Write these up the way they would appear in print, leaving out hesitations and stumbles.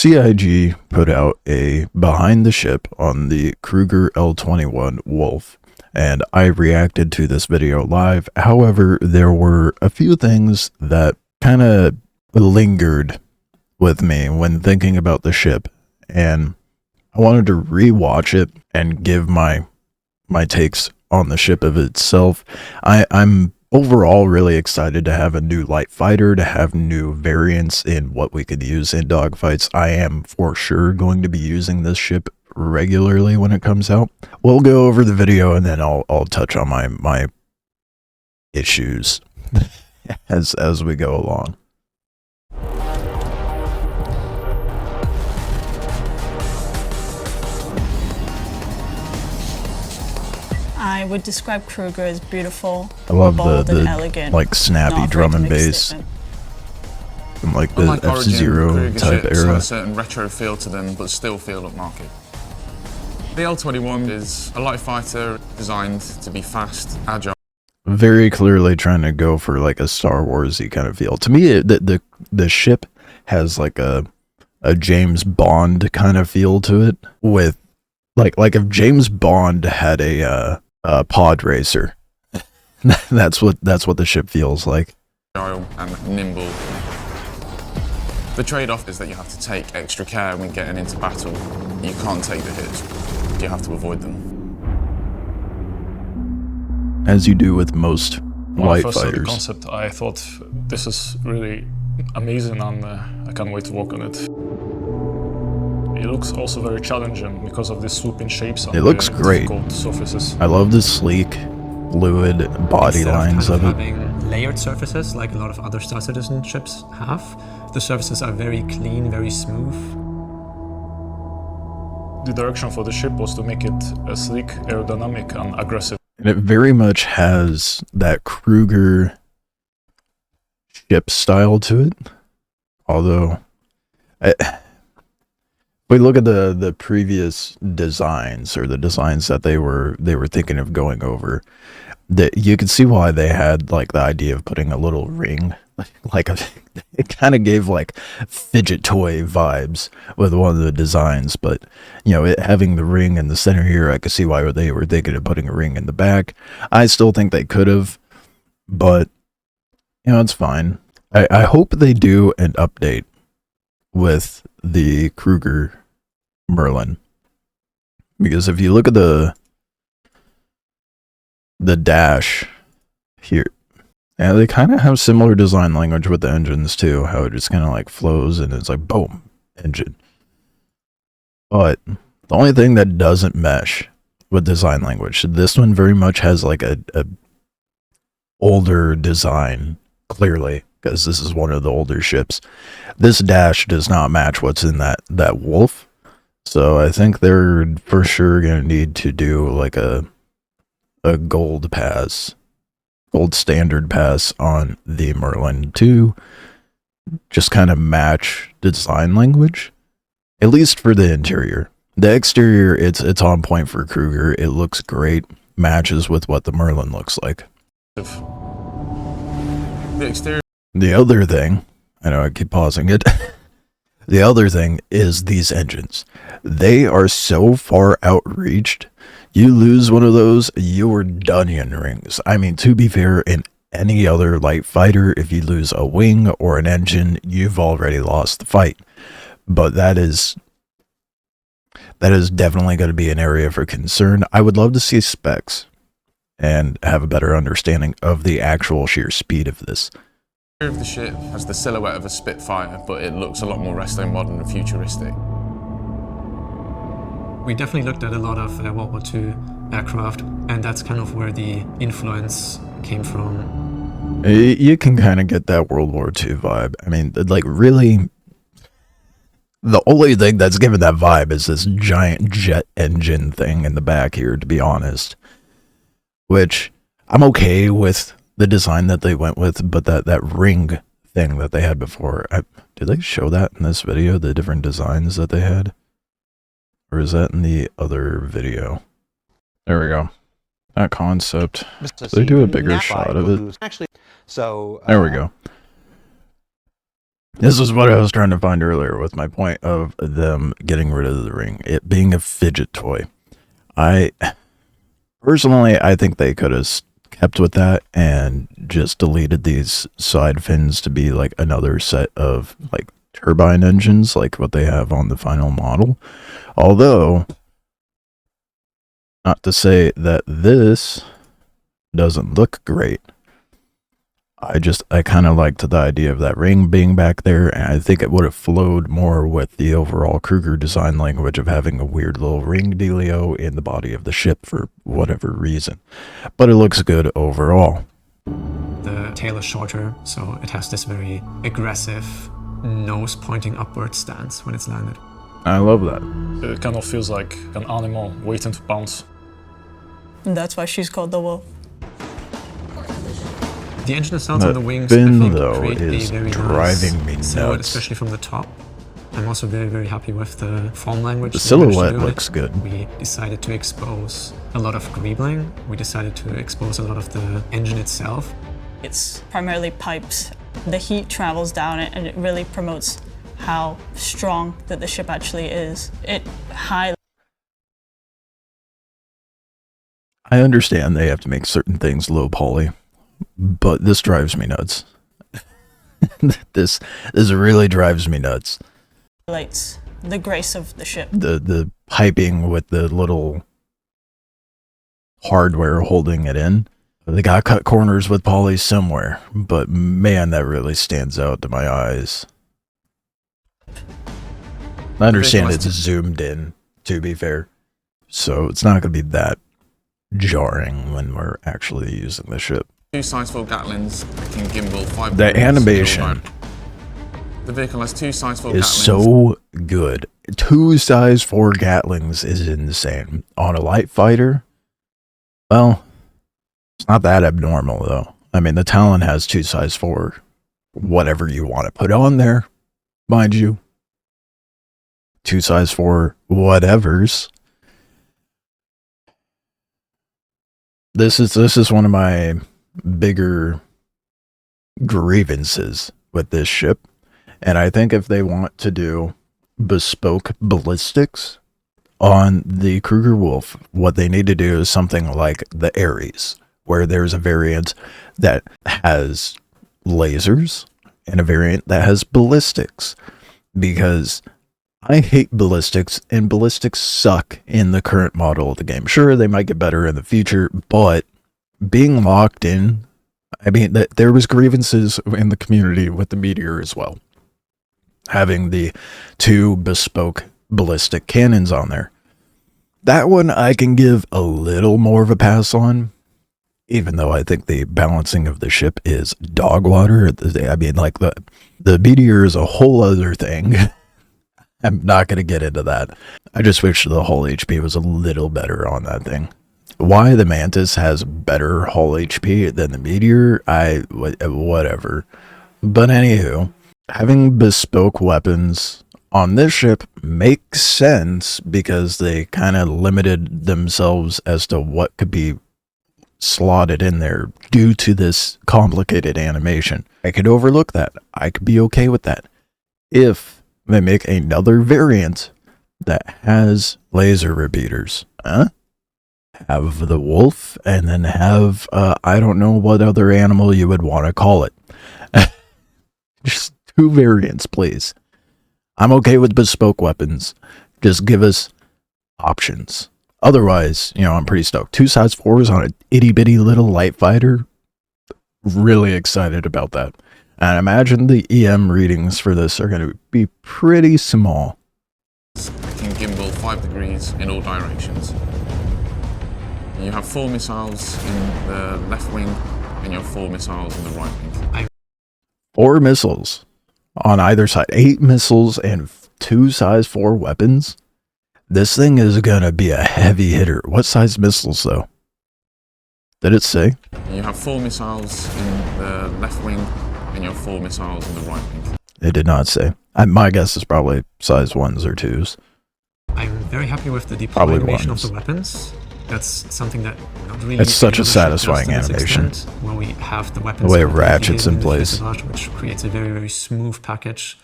CIG put out a behind the ship on the Kruger L-21 Wolf, and I reacted to this video live. However, there were a few things that kind of lingered with me when thinking about the ship, and I wanted to rewatch it and give my takes on the ship of itself. I'm overall really excited to have a new light fighter, to have new variants in what we could use in dogfights. I am for sure going to be using this ship regularly when it comes out. We'll go over the video and then I'll touch on my issues as we go along. I would describe Kruger as beautiful, I love bold, the and elegant, like snappy drum and bass, and like the F-Zero type era. Have a certain retro feel to them, but still feel upmarket. The L-21 is a light fighter designed to be fast, agile. Very clearly trying to go for like a Star Wars-y kind of feel. To me, the ship has like a James Bond kind of feel to it, with like if James Bond had a pod racer. that's what the ship feels like. Agile and nimble. The trade-off is that you have to take extra care when getting into battle. You can't take the hits. You have to avoid them. As you do with most light fighters. The concept, I thought this is really amazing, and I can't wait to work on it. It looks also very challenging because of the swooping shapes on it looks great. Surfaces. I love the sleek, fluid body lines of it. Having layered surfaces like a lot of other Star Citizen ships have, the surfaces are very clean, very smooth. The direction for the ship was to make it sleek, aerodynamic, and aggressive. And it very much has that Kruger ship style to it. Although, we look at the previous designs, or the designs that they were thinking of going over, that you could see why they had like the idea of putting a little ring, like it kind of gave like fidget toy vibes with one of the designs. But you know, it having the ring in the center here, I could see why they were thinking of putting a ring in the back. I still think they could have, but you know, it's fine. I hope they do an update with the Kruger Merlin, because if you look at the dash here, and they kind of have similar design language with the engines too, how it just kind of like flows and it's like boom, engine. But the only thing that doesn't mesh with design language, this one very much has like a older design, clearly, because this is one of the older ships. This dash does not match what's in that Wolf. So I think they're for sure going to need to do like a gold standard pass on the Merlin to just kind of match design language, at least for the interior. The exterior, it's on point for Kruger. It looks great, matches with what the Merlin looks like. The exterior. The other thing, I know I keep pausing it. The other thing is these engines. They are so far outreached. You lose one of those, you're done in rings. I mean, to be fair, in any other light fighter, if you lose a wing or an engine, you've already lost the fight. But that is definitely going to be an area for concern. I would love to see specs and have a better understanding of the actual sheer speed of this. Of the ship has the silhouette of a Spitfire, but it looks a lot more resto modern and futuristic. We definitely looked at a lot of World War II aircraft, and that's kind of where the influence came from. You can kind of get that World War II vibe. I mean, like, really, the only thing that's given that vibe is this giant jet engine thing in the back here, to be honest. Which, I'm okay with the design that they went with, but that ring thing that they had before, did they show that in this video, the different designs that they had? Or is that in the other video? There we go. That concept. So they do a bigger shot of it. Actually, so there we go. This is what I was trying to find earlier with my point of them getting rid of the ring, it being a fidget toy. Personally, I think they could have kept with that and just deleted these side fins to be like another set of like turbine engines like what they have on the final model. Although, not to say that this doesn't look great. I kind of liked the idea of that ring being back there, and I think it would have flowed more with the overall Kruger design language of having a weird little ring dealio in the body of the ship for whatever reason. But it looks good overall. The tail is shorter, so it has this very aggressive nose pointing upward stance when it's landed. I love that. It kind of feels like an animal waiting to pounce. And that's why she's called the wolf. The engine sounds on the wings, fin, I think, though, create is a very driving me nice silhouette, nuts. especially from the top. I'm also very, very happy with the form language. The they managed to silhouette do with looks it. good. We decided to expose a lot of greebling. We decided to expose a lot of the engine itself. It's primarily pipes. The heat travels down it and it really promotes how strong that the ship actually is. It highlights. I understand they have to make certain things low poly, but this drives me nuts. This really drives me nuts. The grace of the ship. The piping with the little hardware holding it in. They got cut corners with poly somewhere, but man, that really stands out to my eyes. I understand it's zoomed in, to be fair, so it's not going to be that jarring when we're actually using the ship. 2 size 4 Gatlins can gimbal 5 The degrees animation in all The vehicle has 2 size 4 is Gatlins. so good. 2 size 4 Gatlings is insane. On a light fighter, well, it's not that abnormal though. I mean, the Talon has 2 size 4, whatever you want to put on there, mind you. 2 size 4 whatevers. This is one of my bigger grievances with this ship. And I think if they want to do bespoke ballistics on the Kruger Wolf, what they need to do is something like the Ares, where there's a variant that has lasers and a variant that has ballistics. Because I hate ballistics, and ballistics suck in the current model of the game. Sure, they might get better in the future, but being locked in, I mean, there was grievances in the community with the Meteor as well. Having the 2 bespoke ballistic cannons on there. That one I can give a little more of a pass on, even though I think the balancing of the ship is dog water. I mean, like the Meteor is a whole other thing. I'm not going to get into that. I just wish the hull HP was a little better on that thing. Why the Mantis has better hull HP than the Meteor, whatever. But anywho, having bespoke weapons on this ship makes sense because they kind of limited themselves as to what could be slotted in there due to this complicated animation. I could overlook that. I could be okay with that. If they make another variant that has laser repeaters, have the wolf, and then have, I don't know what other animal you would want to call it. Just 2 variants, please. I'm okay with bespoke weapons. Just give us options. Otherwise, I'm pretty stoked. 2 size 4s on an itty bitty little light fighter. Really excited about that. And I imagine the EM readings for this are going to be pretty small. It can gimbal 5 degrees in all directions. You have 4 missiles in the left wing, and you have 4 missiles in the right wing. 4 missiles on either side. 8 missiles and 2 size 4 weapons. This thing is going to be a heavy hitter. What size missiles, though? Did it say? You have 4 missiles in the left wing, and you have 4 missiles in the right wing. It did not say. My guess is probably size 1s or 2s. I'm very happy with the Probably deploy animation of ones. the weapons. That's something that not really. It's such a any other ship satisfying does to this animation. extent, where we have the weapons. The way it completely ratchets hidden in the place. fuselage, which creates a very, very smooth package.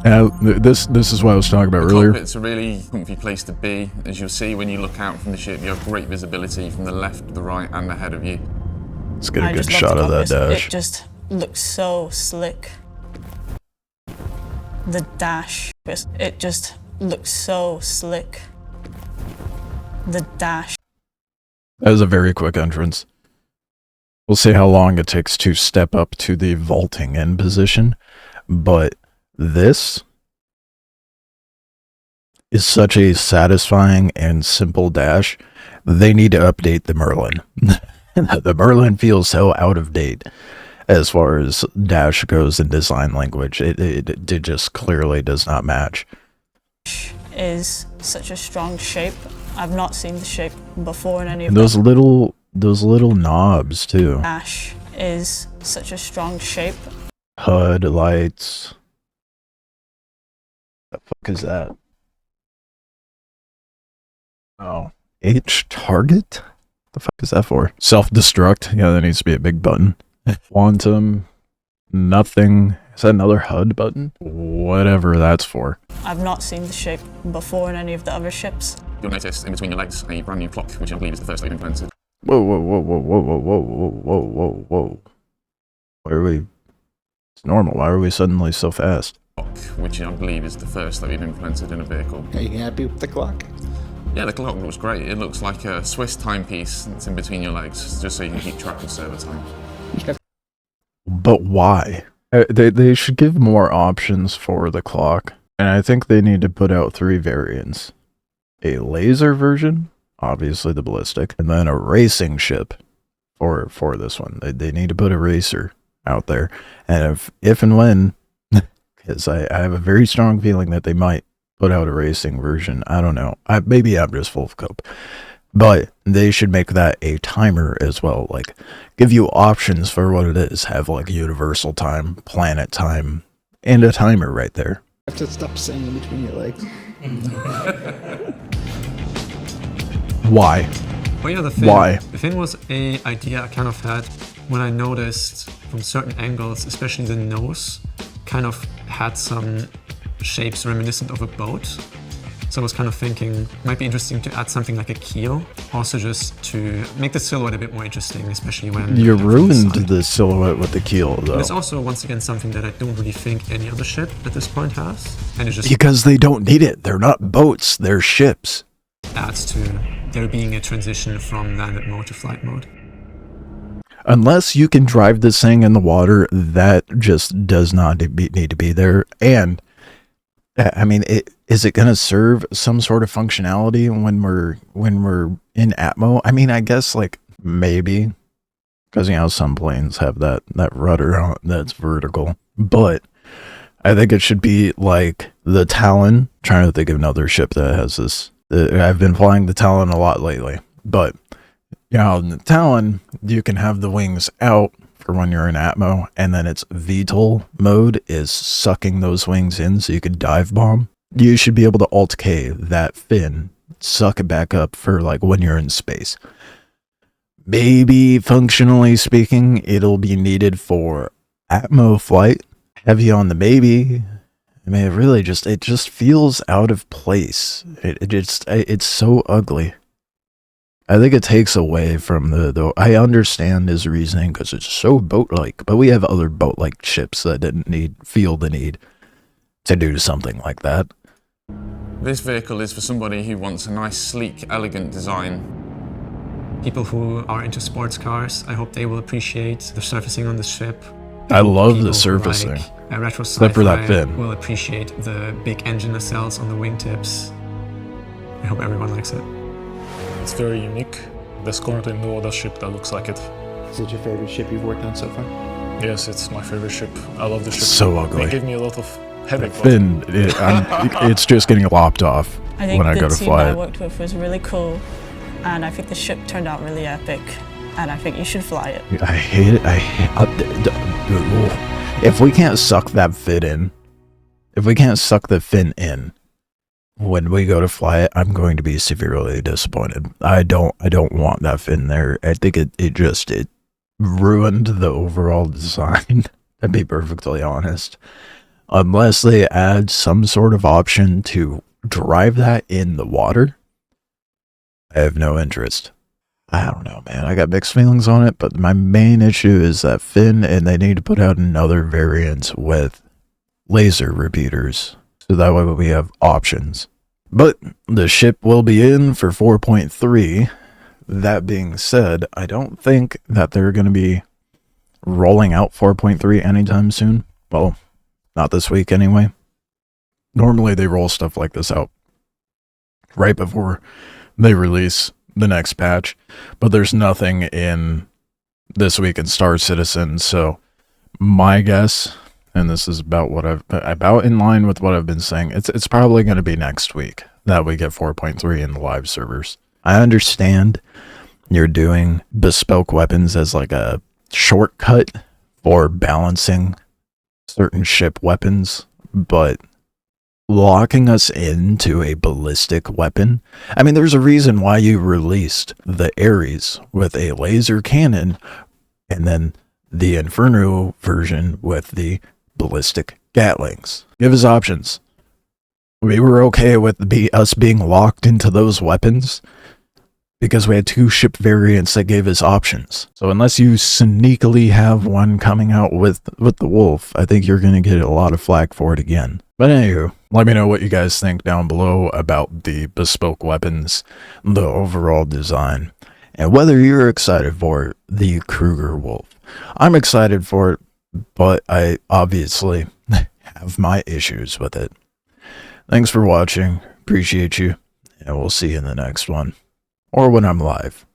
This is what I was talking about earlier. Cockpit's a really comfy place to be. As you'll see when you look out from the ship, you have great visibility from the left, the right, and ahead of you. Let's get a I good just love shot the of that cockpit. dash. It just looks so slick. The dash, it just looks so slick. The dash. That was a very quick entrance. We'll see how long it takes to step up to the vaulting in position, but this is such a satisfying and simple dash. They need to update the Merlin. The Merlin feels so out of date as far as dash goes in design language. It just clearly does not match. Is such a strong shape. I've not seen the shape before in any of And those little knobs too. dash is such a strong shape. HUD lights. The fuck is that? Oh, H target? The fuck is that for? Self-destruct? Yeah, that needs to be a big button. Quantum. Nothing. Is that another HUD button? Whatever that's for. I've not seen the shape before in any of the other ships. You'll notice in between your legs a brand new clock, which I believe is the first they've implemented. Whoa, whoa, whoa, whoa, whoa, whoa, whoa, whoa, whoa, whoa, whoa. Why are we... It's normal. Why are we suddenly so fast? Clock, which I believe is the first that we've implemented in a vehicle. Are you happy with the clock? Yeah, the clock looks great. It looks like a Swiss timepiece that's in between your legs, just so you can keep track of server time. But why? They should give more options for the clock. And I think they need to put out 3 variants. A laser version, obviously the ballistic, and then a racing ship for this one. They need to put a racer out there. And if and when, because I have a very strong feeling that they might put out a racing version. I don't know. Maybe I'm just full of cope. But they should make that a timer as well. Like, give you options for what it is. Have like universal time, planet time, and a timer right there. You have to stop saying in between your legs. Why? Well, yeah, the fin. Why? The fin was a idea I kind of had when I noticed from certain angles, especially the nose, kind of had some shapes reminiscent of a boat. So I was kind of thinking it might be interesting to add something like a keel, also just to make the silhouette a bit more interesting, especially when You from the ruined side. the silhouette with the keel, though. And it's also, once again, something that I don't really think any other ship at this point has. And it just Because they don't need it. They're not boats. They're ships. adds to there being a transition from landed mode to flight mode. Unless you can drive this thing in the water, that just does not need to be there. And I mean, is it going to serve some sort of functionality when we're in Atmo? I mean, I guess like maybe, because you know some planes have that rudder on that's vertical. But I think it should be like the Talon. Trying to think of another ship that has this. I've been flying the Talon a lot lately, but you know, in the Talon you can have the wings out for when you're in Atmo, and then its VTOL mode is sucking those wings in so you could dive bomb. You should be able to Alt-K that fin, suck it back up for like when you're in space. Maybe functionally speaking, it'll be needed for Atmo flight. Heavy on the maybe. I mean, it just feels out of place. It's so ugly. I think it takes away from the I understand his reasoning because it's so boat-like, but we have other boat-like ships that didn't feel the need to do something like that. This vehicle is for somebody who wants a nice, sleek, elegant design. People who are into sports cars, I hope they will appreciate the surfacing on the ship. I love People the who surfacing. like, retro Except for that sci-fi fin. will appreciate the big engine nacelles on the wingtips. I hope everyone likes it. It's very unique. There's currently no other ship that looks like it. Is it your favorite ship you've worked on so far? Yes, it's my favorite ship. I love the ship. So ugly. They give me a lot of headache. but Fin, it's just getting lopped off I think when I the go to team fly I it. worked with was really cool, and I think the ship turned out really epic, and I think you should fly it. I hate it. If we can't suck that fin in, if we can't suck the fin in, when we go to fly it, I'm going to be severely disappointed. I don't want that fin there. I think it ruined the overall design, to be perfectly honest. Unless they add some sort of option to drive that in the water, I have no interest. I don't know, man. I got mixed feelings on it, but my main issue is that fin, and they need to put out another variant with laser repeaters, so that way we have options. But the ship will be in for 4.3. That being said, I don't think that they're going to be rolling out 4.3 anytime soon. Well, not this week anyway. Normally they roll stuff like this out right before they release the next patch, but there's nothing in this week in Star Citizen, so my guess, and this is about in line with what I've been saying, it's probably going to be next week that we get 4.3 in the live servers. I understand you're doing bespoke weapons as like a shortcut for balancing certain ship weapons, but locking us into a ballistic weapon. I mean, there's a reason why you released the Ares with a laser cannon and then the Inferno version with the ballistic Gatlings. Give us options. We were okay with us being locked into those weapons because we had 2 ship variants that gave us options. So unless you sneakily have one coming out with the Wolf, I think you're going to get a lot of flack for it again. But anywho, let me know what you guys think down below about the bespoke weapons, the overall design, and whether you're excited for the Kruger Wolf. I'm excited for it, but I obviously have my issues with it. Thanks for watching. Appreciate you, and we'll see you in the next one. Or when I'm live.